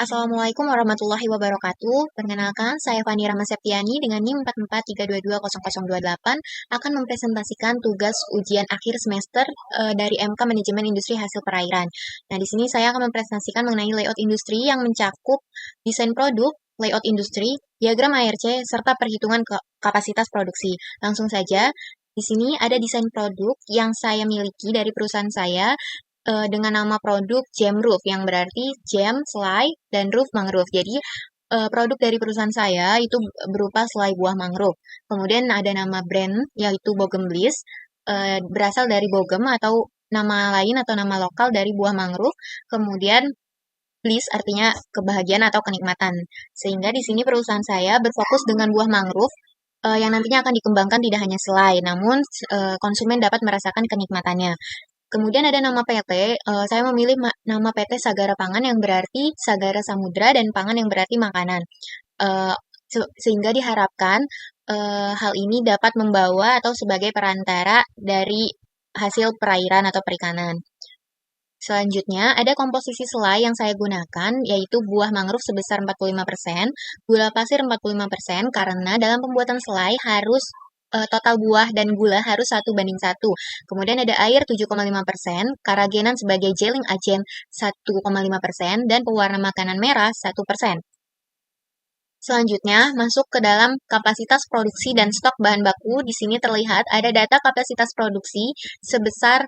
Assalamualaikum warahmatullahi wabarakatuh. Perkenalkan, saya Fani Rahma Septiani dengan NIM 4432200028 akan mempresentasikan tugas ujian akhir semester dari MK Manajemen Industri Hasil Perairan. Nah, di sini saya akan mempresentasikan mengenai layout industri yang mencakup desain produk, layout industri, diagram ARC, serta perhitungan kapasitas produksi. Langsung saja, di sini ada desain produk yang saya miliki dari perusahaan saya dengan nama produk Jam Roof yang berarti jam, selai, dan roof mangrove. Jadi produk dari perusahaan saya itu berupa selai buah mangrove. Kemudian ada nama brand yaitu Bogem Bliss, berasal dari bogem atau nama lain atau nama lokal dari buah mangrove. Kemudian bliss artinya kebahagiaan atau kenikmatan. Sehingga di sini perusahaan saya berfokus dengan buah mangrove yang nantinya akan dikembangkan tidak hanya selai, namun konsumen dapat merasakan kenikmatannya. Kemudian ada nama PT, saya memilih nama PT Sagara Pangan yang berarti Sagara Samudra dan Pangan yang berarti makanan. Eh, Sehingga diharapkan hal ini dapat membawa atau sebagai perantara dari hasil perairan atau perikanan. Selanjutnya, ada komposisi selai yang saya gunakan, yaitu buah mangrove sebesar 45%, gula pasir 45%, karena dalam pembuatan selai harus total buah dan gula harus 1:1. Kemudian ada air 7,5%, karagenan sebagai gelling agent 1,5%, dan pewarna makanan merah 1%. Selanjutnya, masuk ke dalam kapasitas produksi dan stok bahan baku. Di sini terlihat ada data kapasitas produksi sebesar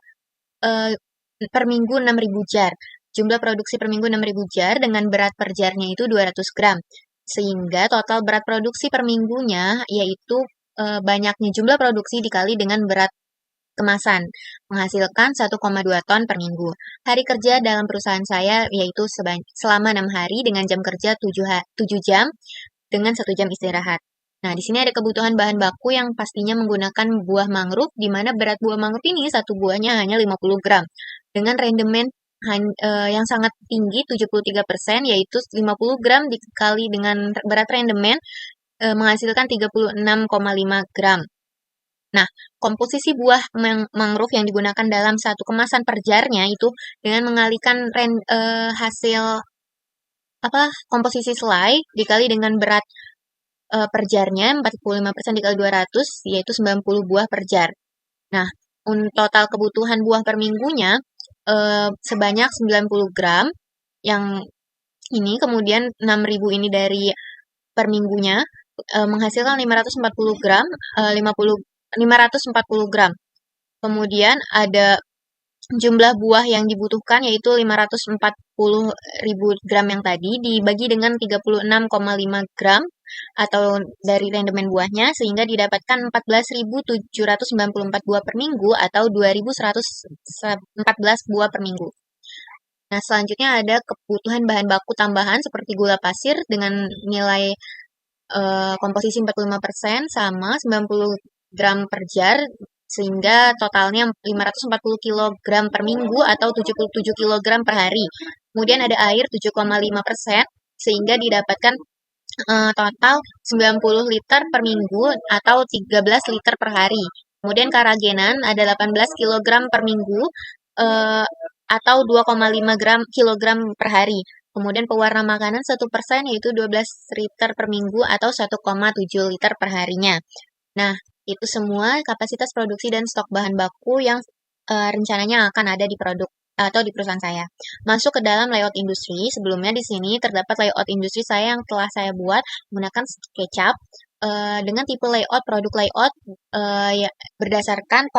per minggu 6.000 jar. Jumlah produksi per minggu 6.000 jar dengan berat per jarnya itu 200 gram. Sehingga total berat produksi per minggunya yaitu banyaknya jumlah produksi dikali dengan berat kemasan, menghasilkan 1,2 ton per minggu. Hari kerja dalam perusahaan saya yaitu selama 6 hari dengan jam kerja 7 jam dengan 1 jam istirahat. Nah, di sini ada kebutuhan bahan baku yang pastinya menggunakan buah mangrove, di mana berat buah mangrove ini satu buahnya hanya 50 gram. Dengan rendemen yang sangat tinggi 73%, yaitu 50 gram dikali dengan berat rendemen menghasilkan 36,5 gram. Nah, komposisi buah mangrove yang digunakan dalam satu kemasan per jarnya itu dengan mengalihkan hasil komposisi selai dikali dengan berat per jarnya 45% dikali 200 yaitu 90 buah per jar. Nah, total kebutuhan buah per minggunya sebanyak 90 gram yang ini, kemudian 6.000 ini dari per minggunya menghasilkan 540 gram, 540 gram. Kemudian ada jumlah buah yang dibutuhkan yaitu 540.000 gram yang tadi dibagi dengan 36,5 gram atau dari rendemen buahnya sehingga didapatkan 14.794 buah per minggu atau 2.114 buah per minggu. Nah, selanjutnya ada kebutuhan bahan baku tambahan seperti gula pasir dengan nilai komposisi 45% sama 90 gram per jar sehingga totalnya 540 kg per minggu atau 77 kg per hari. Kemudian ada air 7,5% sehingga didapatkan total 90 liter per minggu atau 13 liter per hari. Kemudian karagenan ada 18 kg per minggu atau 2,5 kilogram per hari. Kemudian pewarna makanan 1% yaitu 12 liter per minggu atau 1,7 liter per harinya. Nah, itu semua kapasitas produksi dan stok bahan baku yang rencananya akan ada di produk atau di perusahaan saya. Masuk ke dalam layout industri. Sebelumnya di sini terdapat layout industri saya yang telah saya buat menggunakan SketchUp dengan tipe layout produk layout ya, berdasarkan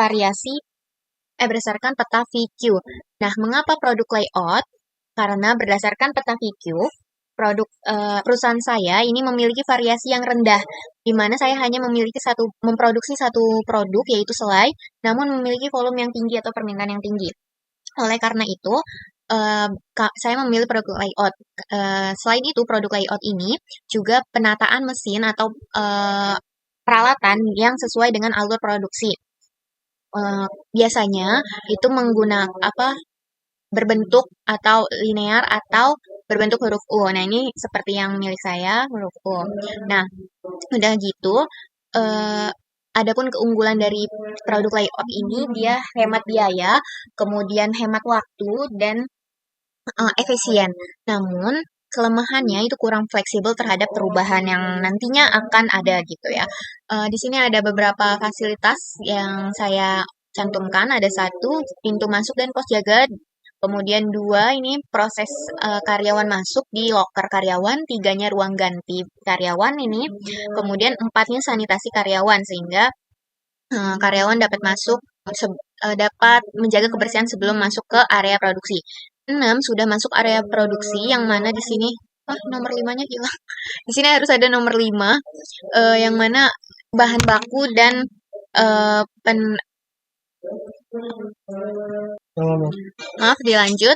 berdasarkan peta VQ. Nah, mengapa produk layout? Karena berdasarkan peta VQ, perusahaan saya ini memiliki variasi yang rendah, di mana saya hanya memproduksi satu produk yaitu selai, namun memiliki volume yang tinggi atau permintaan yang tinggi. Oleh karena itu, saya memilih produk layout. Selain itu, produk layout ini juga penataan mesin atau peralatan yang sesuai dengan alur produksi. Biasanya itu menggunakan berbentuk atau linear atau berbentuk huruf U. Nah, ini seperti yang milik saya, huruf U. Nah, udah gitu, adapun keunggulan dari produk layout ini, dia hemat biaya, kemudian hemat waktu, dan efisien. Namun, kelemahannya itu kurang fleksibel terhadap perubahan yang nantinya akan ada gitu ya. Di sini ada beberapa fasilitas yang saya cantumkan. Ada satu, pintu masuk dan pos jaga. Kemudian dua, ini proses karyawan masuk di loker karyawan. Tiganya, ruang ganti karyawan ini. Kemudian empatnya, sanitasi karyawan, sehingga karyawan dapat masuk, dapat menjaga kebersihan sebelum masuk ke area produksi. 6, sudah masuk area produksi, yang mana di sini nomor limanya hilang. Di sini harus ada nomor 5, yang mana bahan baku dan eh, pen maaf, dilanjut.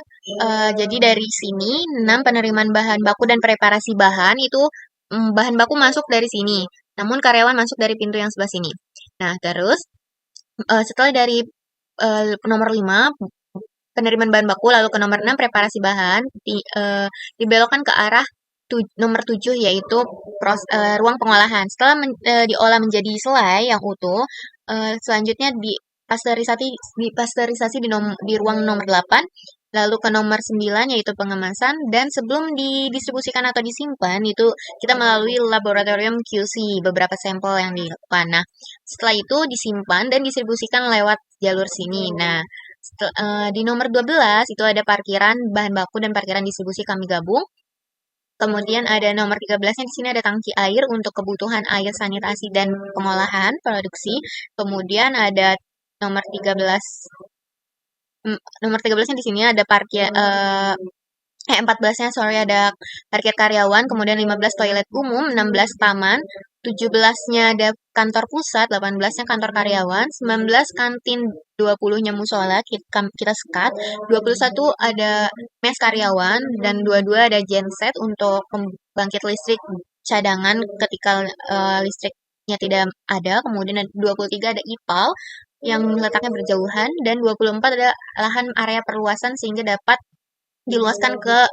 Jadi dari sini 6, penerimaan bahan baku dan preparasi bahan itu, bahan baku masuk dari sini, namun karyawan masuk dari pintu yang sebelah sini. Nah, terus setelah dari nomor 5, penerimaan bahan baku, lalu ke nomor 6, preparasi bahan, dibelokkan ke arah nomor 7, yaitu ruang pengolahan. Setelah diolah menjadi selai yang utuh, selanjutnya dipasteurisasi di ruang nomor 8, lalu ke nomor 9, yaitu pengemasan, dan sebelum didistribusikan atau disimpan itu kita melalui laboratorium QC, beberapa sampel yang dilakukan. Nah, setelah itu disimpan dan distribusikan lewat jalur sini. Nah, di nomor 12 itu ada parkiran bahan baku dan parkiran distribusi kami gabung. Kemudian ada nomor 13-nya, di sini ada tangki air untuk kebutuhan air sanitasi dan pengolahan produksi. Kemudian ada nomor 13, nomor 13-nya di sini ada 14-nya, sorry, ada parkir karyawan, kemudian 15 toilet umum, 16 taman, 17-nya ada kantor pusat, 18-nya kantor karyawan, 19 kantin, 20-nya musola, kita sekat, 21 ada mes karyawan, dan 22 ada genset untuk pembangkit listrik cadangan ketika listriknya tidak ada, kemudian 23 ada IPAL yang letaknya berjauhan, dan 24 ada lahan area perluasan sehingga dapat diluaskan ke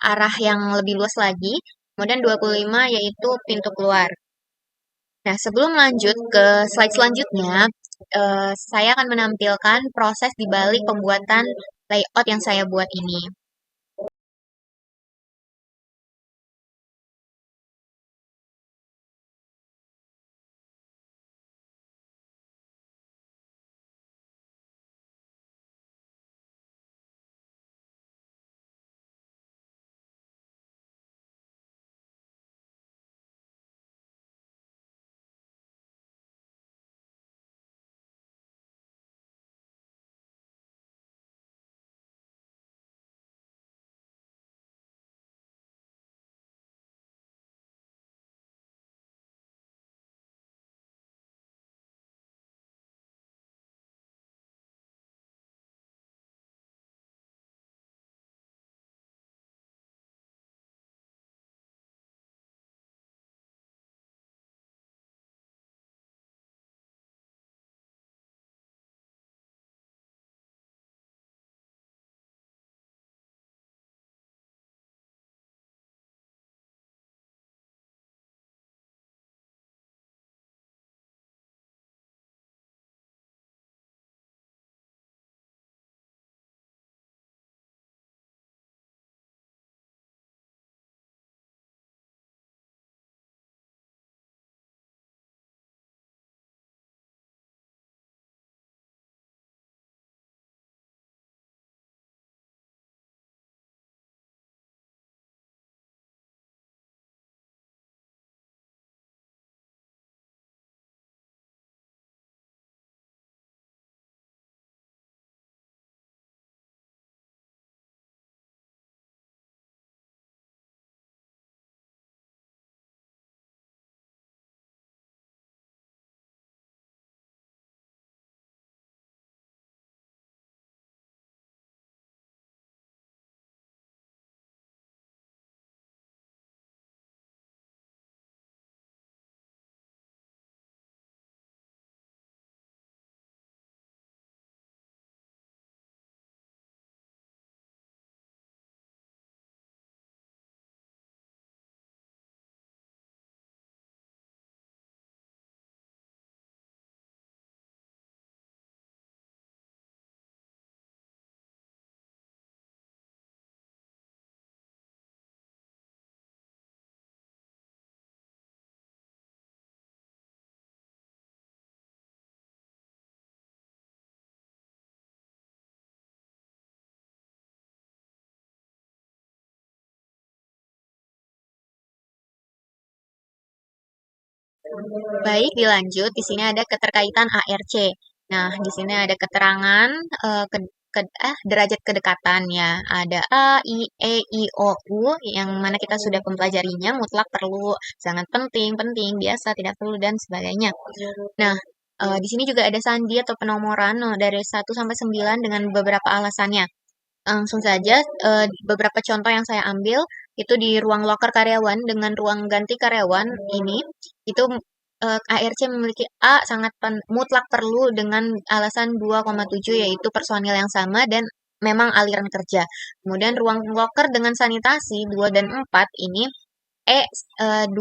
arah yang lebih luas lagi. Kemudian 25 yaitu pintu keluar. Nah, sebelum lanjut ke slide selanjutnya, saya akan menampilkan proses di balik pembuatan layout yang saya buat ini. Baik, dilanjut. Di sini ada keterkaitan ARC. Nah, di sini ada keterangan derajat kedekatan ya. Ada A, I, E, I, O, U yang mana kita sudah mempelajarinya, mutlak, perlu, sangat penting, penting, biasa, tidak perlu dan sebagainya. Nah, di sini juga ada sandi atau penomoran dari 1 sampai 9 dengan beberapa alasannya. Langsung saja, beberapa contoh yang saya ambil itu di ruang loker karyawan dengan ruang ganti karyawan ini, itu ARC memiliki A sangat mutlak perlu dengan alasan 2,7 yaitu personil yang sama dan memang aliran kerja. Kemudian ruang loker dengan sanitasi 2 dan 4 ini 2,7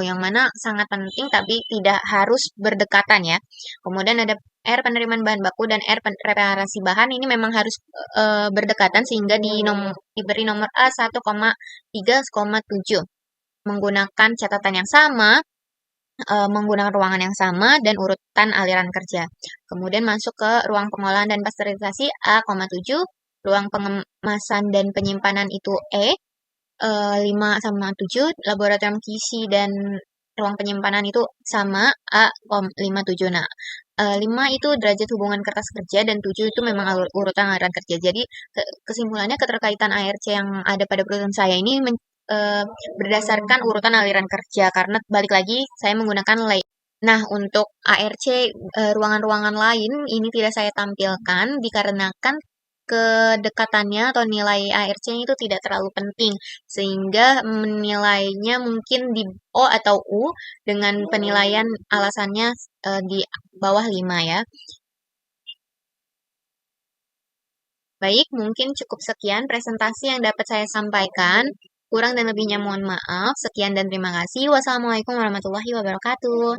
yang mana sangat penting tapi tidak harus berdekatan ya. Kemudian ada R penerimaan bahan baku dan R reparasi bahan ini memang harus berdekatan sehingga diberi nomor A 1,3,7 menggunakan catatan yang sama, menggunakan ruangan yang sama dan urutan aliran kerja. Kemudian masuk ke ruang pengolahan dan pasteurisasi A,7, ruang pengemasan dan penyimpanan itu E, 5 sama 7, laboratorium kisi dan ruang penyimpanan itu sama A,57. Nah, 5 itu derajat hubungan kertas kerja dan 7 itu memang urutan aliran kerja. Jadi kesimpulannya keterkaitan ARC yang ada pada perusahaan saya ini berdasarkan urutan aliran kerja karena balik lagi saya menggunakan lay. Nah, untuk ARC ruangan-ruangan lain ini tidak saya tampilkan dikarenakan kedekatannya atau nilai ARC-nya itu tidak terlalu penting sehingga menilainya mungkin di O atau U dengan penilaian alasannya di bawah 5 ya. Baik, mungkin cukup sekian presentasi yang dapat saya sampaikan. Kurang dan lebihnya mohon maaf. Sekian dan terima kasih. Wassalamualaikum warahmatullahi wabarakatuh.